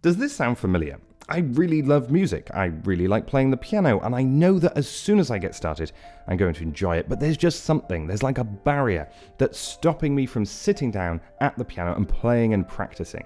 Does this sound familiar? I really love music, I really like playing the piano, and I know that as soon as I get started, I'm going to enjoy it, but there's just something, there's like a barrier that's stopping me from sitting down at the piano and playing and practicing.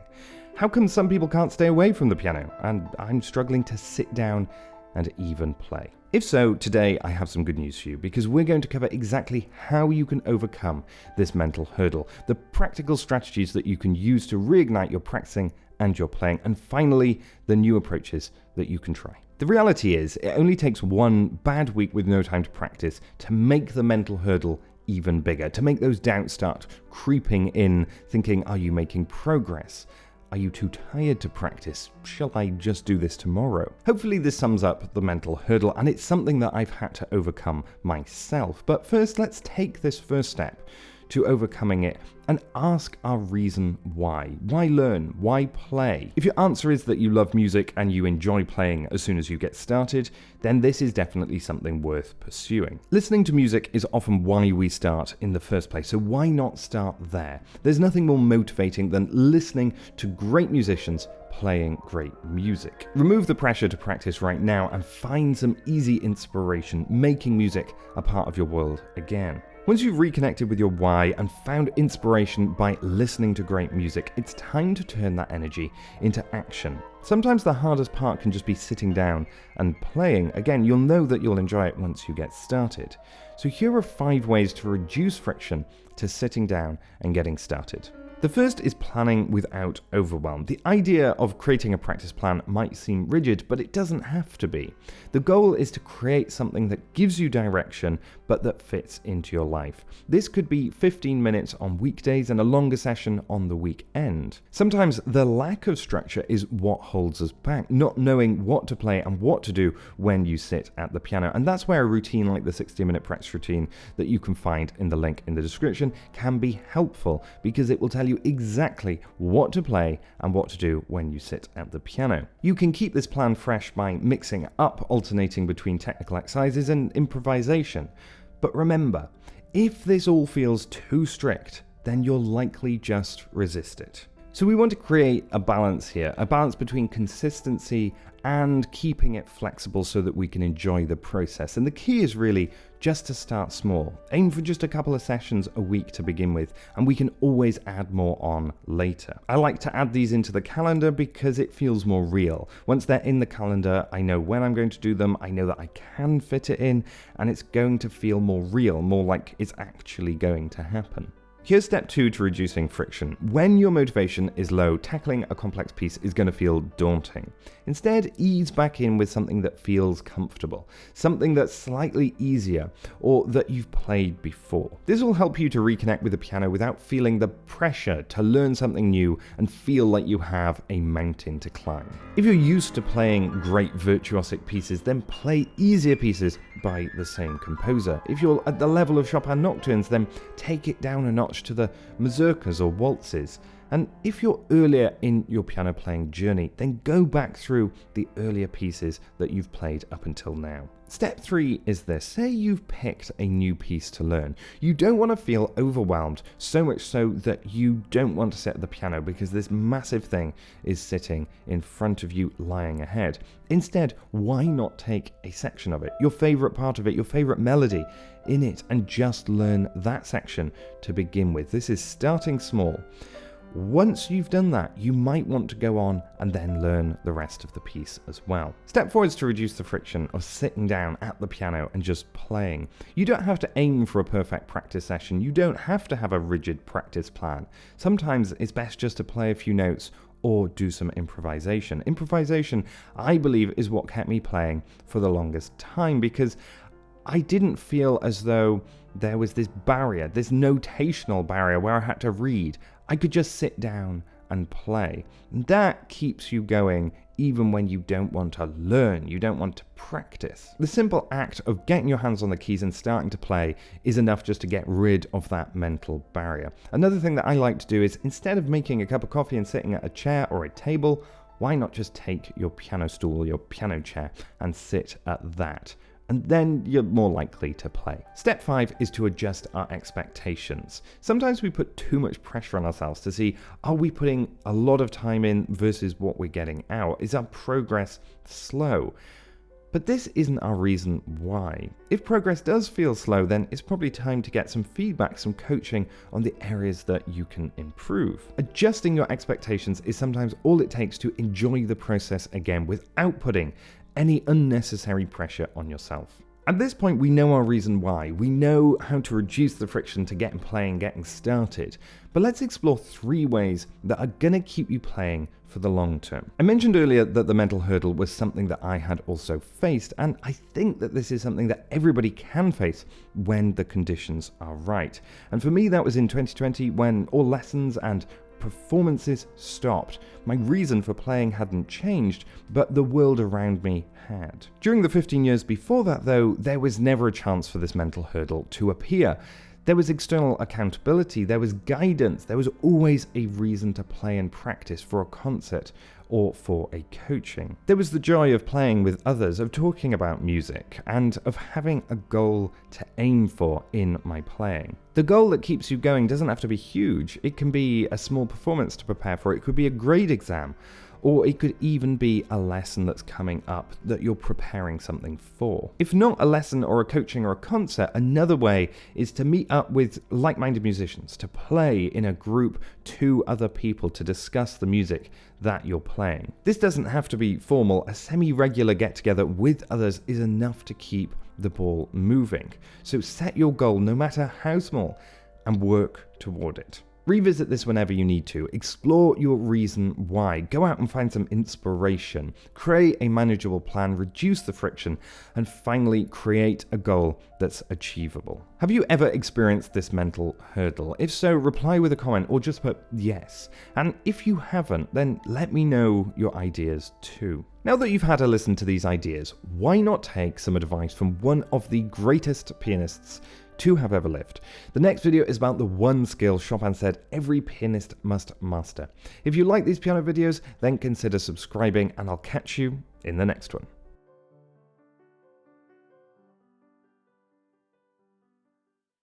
How come some people can't stay away from the piano, and I'm struggling to sit down and even play? If so, today I have some good news for you, because we're going to cover exactly how you can overcome this mental hurdle, the practical strategies that you can use to reignite your practicing and your playing, and finally, the new approaches that you can try. The reality is, it only takes one bad week with no time to practice to make the mental hurdle even bigger, to make those doubts start creeping in, thinking, are you making progress? Are you too tired to practice? Shall I just do this tomorrow? Hopefully this sums up the mental hurdle, and it's something that I've had to overcome myself. But first, let's take this first step to overcoming it and ask our reason why. Why learn? Why play? If your answer is that you love music and you enjoy playing as soon as you get started, then this is definitely something worth pursuing. Listening to music is often why we start in the first place, so why not start there? There's nothing more motivating than listening to great musicians playing great music. Remove the pressure to practice right now and find some easy inspiration, making music a part of your world again. Once you've reconnected with your why and found inspiration by listening to great music, it's time to turn that energy into action. Sometimes the hardest part can just be sitting down and playing. Again, you'll know that you'll enjoy it once you get started. So here are 5 ways to reduce friction to sitting down and getting started. The first is planning without overwhelm. The idea of creating a practice plan might seem rigid, but it doesn't have to be. The goal is to create something that gives you direction, but that fits into your life. This could be 15 minutes on weekdays and a longer session on the weekend. Sometimes the lack of structure is what holds us back, not knowing what to play and what to do when you sit at the piano. And that's where a routine like the 60-minute practice routine that you can find in the link in the description can be helpful, because it will tell you exactly what to play and what to do when you sit at the piano. You can keep this plan fresh by mixing up, alternating between technical exercises and improvisation. But remember, if this all feels too strict, then you'll likely just resist it. So we want to create a balance here, a balance between consistency and keeping it flexible so that we can enjoy the process. And the key is really just to start small. Aim for just a couple of sessions a week to begin with, and we can always add more on later. I like to add these into the calendar because it feels more real. Once they're in the calendar, I know when I'm going to do them, I know that I can fit it in, and it's going to feel more real, more like it's actually going to happen. Here's step 2 to reducing friction. When your motivation is low, tackling a complex piece is going to feel daunting. Instead, ease back in with something that feels comfortable, something that's slightly easier or that you've played before. This will help you to reconnect with the piano without feeling the pressure to learn something new and feel like you have a mountain to climb. If you're used to playing great virtuosic pieces, then play easier pieces by the same composer. If you're at the level of Chopin nocturnes, then take it down a notch to the mazurkas or waltzes. And if you're earlier in your piano playing journey, then go back through the earlier pieces that you've played up until now. Step 3 is this. Say you've picked a new piece to learn. You don't want to feel overwhelmed, so much so that you don't want to sit at the piano because this massive thing is sitting in front of you, lying ahead. Instead, why not take a section of it, your favorite part of it, your favorite melody in it, and just learn that section to begin with. This is starting small. Once you've done that, you might want to go on and then learn the rest of the piece as well. Step 4 is to reduce the friction of sitting down at the piano and just playing. You don't have to aim for a perfect practice session. You don't have to have a rigid practice plan. Sometimes it's best just to play a few notes or do some improvisation. Improvisation, I believe, is what kept me playing for the longest time, because I didn't feel as though there was this barrier, this notational barrier where I had to read. I could just sit down and play. And that keeps you going even when you don't want to learn, you don't want to practice. The simple act of getting your hands on the keys and starting to play is enough just to get rid of that mental barrier. Another thing that I like to do is, instead of making a cup of coffee and sitting at a chair or a table, why not just take your piano stool or your piano chair and sit at that and then you're more likely to play. Step 5 is to adjust our expectations. Sometimes we put too much pressure on ourselves to see, are we putting a lot of time in versus what we're getting out? Is our progress slow? But this isn't our reason why. If progress does feel slow, then it's probably time to get some feedback, some coaching on the areas that you can improve. Adjusting your expectations is sometimes all it takes to enjoy the process again without putting any unnecessary pressure on yourself. At this point, we know our reason why. We know how to reduce the friction to getting playing, getting started. But let's explore 3 ways that are going to keep you playing for the long term. I mentioned earlier that the mental hurdle was something that I had also faced, and I think that this is something that everybody can face when the conditions are right. And for me, that was in 2020 when all lessons and performances stopped. My reason for playing hadn't changed, but the world around me had. During the 15 years before that, though, there was never a chance for this mental hurdle to appear. There was external accountability, there was guidance, there was always a reason to play and practice for a concert or for a coaching. There was the joy of playing with others, of talking about music, and of having a goal to aim for in my playing. The goal that keeps you going doesn't have to be huge. It can be a small performance to prepare for, it could be a grade exam, or it could even be a lesson that's coming up that you're preparing something for. If not a lesson or a coaching or a concert, another way is to meet up with like-minded musicians, to play in a group to other people to discuss the music that you're playing. This doesn't have to be formal. A semi-regular get-together with others is enough to keep the ball moving. So set your goal, no matter how small, and work toward it. Revisit this whenever you need to. Explore your reason why. Go out and find some inspiration. Create a manageable plan, reduce the friction, and finally create a goal that's achievable. Have you ever experienced this mental hurdle? If so, reply with a comment or just put yes. And if you haven't, then let me know your ideas too. Now that you've had a listen to these ideas, why not take some advice from one of the greatest pianists to have ever lived? The next video is about the one skill Chopin said every pianist must master. If you like these piano videos, then consider subscribing, and I'll catch you in the next one.